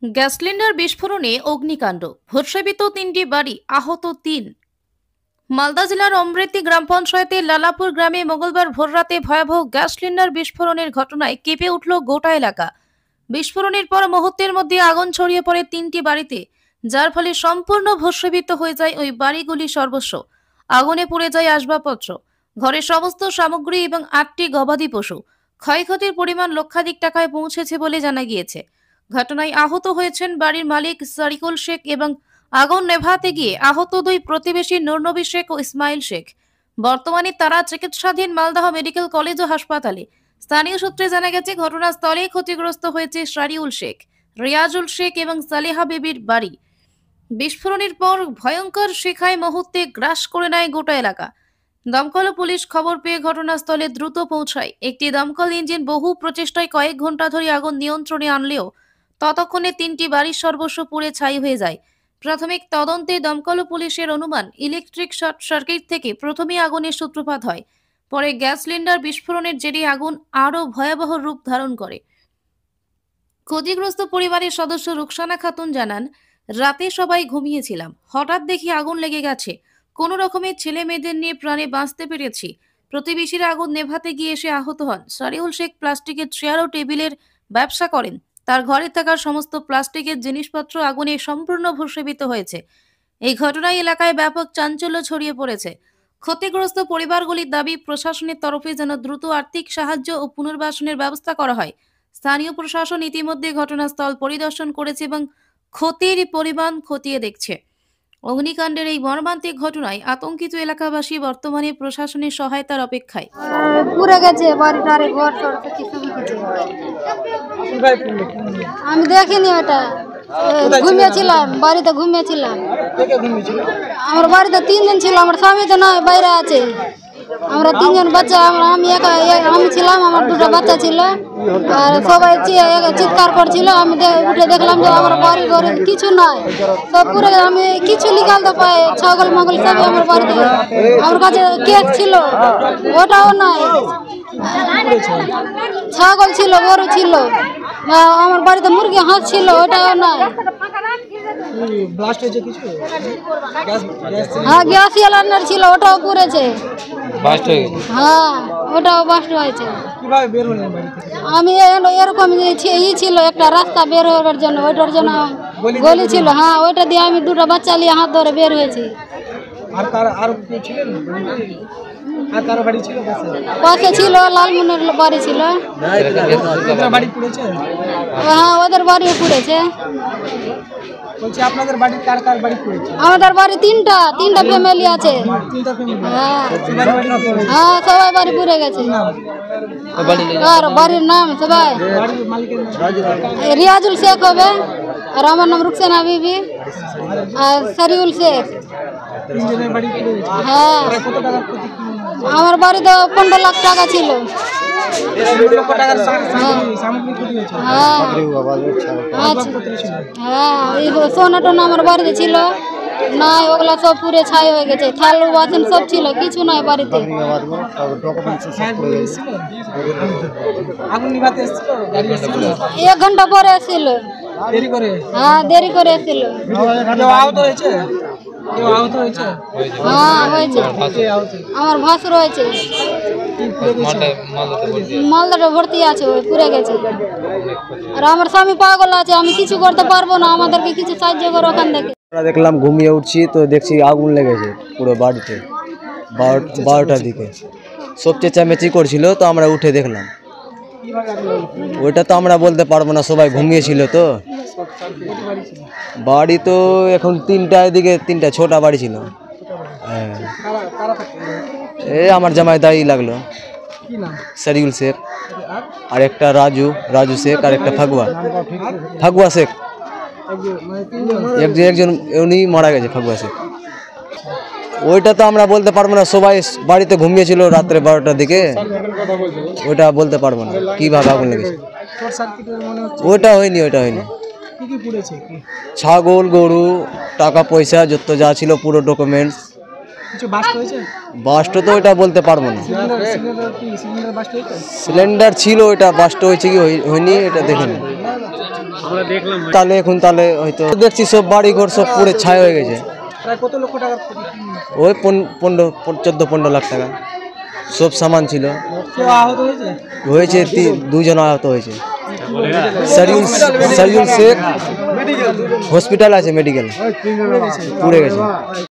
Gas cylinder বিস্ফোরণে অগ্নিকাণ্ড, ভস্মীভূত ৩টি বাড়ি, আহত ৩। মালদা জেলার অমৃতি গ্রাম পঞ্চায়েতের লালাপুর গ্রামে মঙ্গলবার ভোররাতে ভয়াবহ গ্যাস সিলিন্ডার বিস্ফোরণের ঘটনায় কেঁপে উঠল গোটা এলাকা। বিস্ফোরণের পর মুহূর্তের মধ্যে আগুন ছড়িয়ে পড়ে ৩টি বাড়িতে, যার ফলে সম্পূর্ণ ভস্মীভূত হয়ে যায় ওই বাড়িগুলি সর্বস্ব। আগুনে পুড়ে যায় আসবাবপত্র, ঘরের সমস্ত সামগ্রী এবং ৮টি গবাদি পশু। ক্ষয়ক্ষতির পরিমাণ লক্ষাধিক টাকায় পৌঁছেছে বলে জানা গিয়েছে। ঘটনায় আহত হয়েছেন বাড়ির মালিক সারিকুল শেখ এবং আগুন নেভাতে গিয়ে আহত দুই প্রতিবেশী নূরনবী শেখ ও ইসমাইল শেখ। বর্তমানে তারা চিকিৎসাধীন মালদহ মেডিকেল কলেজ ও হাসপাতালে। স্থানীয় সূত্রে জানা গেছে, ঘটনাস্থলে ক্ষতিগ্রস্ত হয়েছে সারিউল শেখ, রিয়াজুল শেখ এবং সালেহা বেবির বাড়ি। বিস্ফোরণের পর ভয়ঙ্কর শিখায় মুহূর্তে গ্রাস করে নেয় গোটা এলাকা। দমকল ও পুলিশ খবর পেয়ে ঘটনাস্থলে দ্রুত পৌঁছায়। একটি দমকল ইঞ্জিন বহু প্রচেষ্টায় কয়েক ঘন্টা ধরে আগুন নিয়ন্ত্রণে আনলেও ততক্ষণে ৩টি বাড়ির সর্বস্ব পুড়ে ছাই হয়ে যায়। প্রাথমিক তদন্তে দমকল ও পুলিশের অনুমান, ইলেকট্রিক শর্ট সার্কিট থেকে প্রথমে আগুনের সূত্রপাত হয়। পরে গ্যাস সিলিন্ডার বিস্ফোরণের জেরে আগুন আরও ভয়াবহ রূপ ধারণ করে। ক্ষতিগ্রস্ত পরিবারের সদস্য রুকসানা খাতুন জানান, রাতে সবাই ঘুমিয়েছিলাম, হঠাৎ দেখি আগুন লেগে গেছে। কোনো রকমে ছেলে মেয়েদের নিয়ে প্রাণে বাঁচতে পেরেছি। প্রতিবেশীরা আগুন নেভাতে গিয়ে এসে আহত হন। সারিউল শেখ প্লাস্টিকের চেয়ার ও টেবিলের ব্যবসা করেন। তার ঘরে থাকা সমস্ত প্লাস্টিকের জিনিসপত্র আগুনে সম্পূর্ণ ভস্মীভূত হয়েছে। এই ঘটনায় এলাকায় ব্যাপক চাঞ্চল্য ছড়িয়ে পড়েছে। ক্ষতিগ্রস্ত পরিবারগুলির দাবি, প্রশাসনের তরফে যেন দ্রুত আর্থিক সাহায্য ও পুনর্বাসনের ব্যবস্থা করা হয়। স্থানীয় প্রশাসন ইতিমধ্যে ঘটনাস্থল পরিদর্শন করেছে এবং ক্ষতির পরিমাণ খতিয়ে দেখছে। অগ্নিকাণ্ডের এই মর্মান্তিক ঘটনায় আতঙ্কিত এলাকাবাসী বর্তমানে প্রশাসনের সহায়তার অপেক্ষায়। পুড়ে গেছে বাড়িটারে, ঘর টর কিছু কিছু। আমি দেখিনি ওটা, ঘুমিয়েছিলাম বাড়িতে, ঘুমিয়েছিলাম। আমার বাড়িতে 3 জন ছিল, আমার স্বামী তো নয়, বাইরে আছে। আমরা 3 জন বাচ্চা, আমি একা, আমি ছিলাম, আমার 2টা বাচ্চা ছিল। আর সবাই চিৎকার করছিল। আমি উঠে দেখলাম যে আমার বাড়ি ঘরে কিছু নাই, সব পুরো। আমি কিছু নিকালতে পাই, ছাগল মাগল সব আমার বাড়িতে। আমার কাছে কেক ছিল, ওটাও নাই। ছাগল ছিল, গরু ছিল, আমার বাড়িতে মুরগি হাঁস ছিল, ওটাও নাই। হ্যাঁ, গ্যাস সিলিন্ডার ছিল, ওটাও পুড়েছে। হ্যাঁ, ওটাও বাস্ট হয়েছে। আমি এরকম ছিল একটা রাস্তা বের হওয়ার জন্য, ওইটার জন্য গলি ছিল। হ্যাঁ, ওইটা দিয়ে আমি 2টা বাচ্চা নিয়ে হাত ধরে বের হয়েছি। পাশে ছিল লালমনের বাড়ি ছিল। হ্যাঁ, ওদের বাড়িও পুড়েছে। আমাদের বাড়ি 3টা ফ্যামিলি আছে। হ্যাঁ, সবাই বাড়ি পুড়ে গেছে। আর বাড়ির নাম সবাই রিয়াজুল শেখ হবে, আর আমার নাম রুকসানা বিবি, আর সারিউল শেখ। হ্যাঁ, আমার বাড়িতে 15 লাখ টাকা ছিল। হ্যাঁ, এই সোনা টোনা আমার বাড়িতে ছিল নাই, ওগুলা সব পুরে ছাই হয়ে গেছে। থালু বাসন সব ছিল, কিছু নাই বাড়িতে। 1 ঘন্টা পরে এসেছিল। হ্যাঁ, দেরি করে এসেছিল। হ্যাঁ, হয়েছে। আমার ভাসুর হয়েছে, মালদাটা ভর্তি আছে, ওই পুড়ে গেছে। আর আমার স্বামী পাগল আছে, আমি কিছু করতে পারবো না, আমাদেরকে কিছু সাহায্য করো ওখান থেকে। দেখলাম, ঘুমিয়ে উঠছি তো দেখছি আগুন লেগেছে পুরো বাড়িতে। 12টার দিকে সব চেঁচামেচি করছিল, তো আমরা উঠে দেখলাম। ওইটা তো আমরা বলতে পারবো না, সবাই ঘুমিয়েছিল তো। বাড়ি তো এখন 3টার দিকে, 3টা ছোটা বাড়ি ছিল। হ্যাঁ, আমার জামাই দাঁড়ি লাগলো, সারিউল শেখ, আর একটা রাজু শেখ, আর একটা ফাগুয়া শেখ। একজন উনি মারা গেছে, ফাগুয়া শেখ। ওইটা তো আমরা বলতে পারবো না, সবাই বাড়িতে ঘুমিয়েছিল রাত্রে 12টার দিকে। ওইটা বলতে পারবো না কিভাবে আগুন লেগেছে। ওইটা হয়নি। ছাগল, গরু, টাকা পয়সা যত যা ছিল, পুরো ডকুমেন্টস। বাস্ট তো ওইটা বলতে পারবো না। সিলিন্ডার ছিল, ওইটা বাস্ট হয়েছে কি হয়নি এটা দেখিনি। তাহলে এখন তাহলে হয়তো দেখছি সব বাড়ি ঘর সব পুরো ছাই হয়ে গেছে। কত লক্ষ টাকার ওই 14-15 লাখ টাকা সব সামান ছিল। কেউ আহত হয়েছে? হয়েছে 2 জন আহত হয়েছে। সারিউল শেখ হসপিটাল আছে, মেডিকেল পুড়ে গেছে।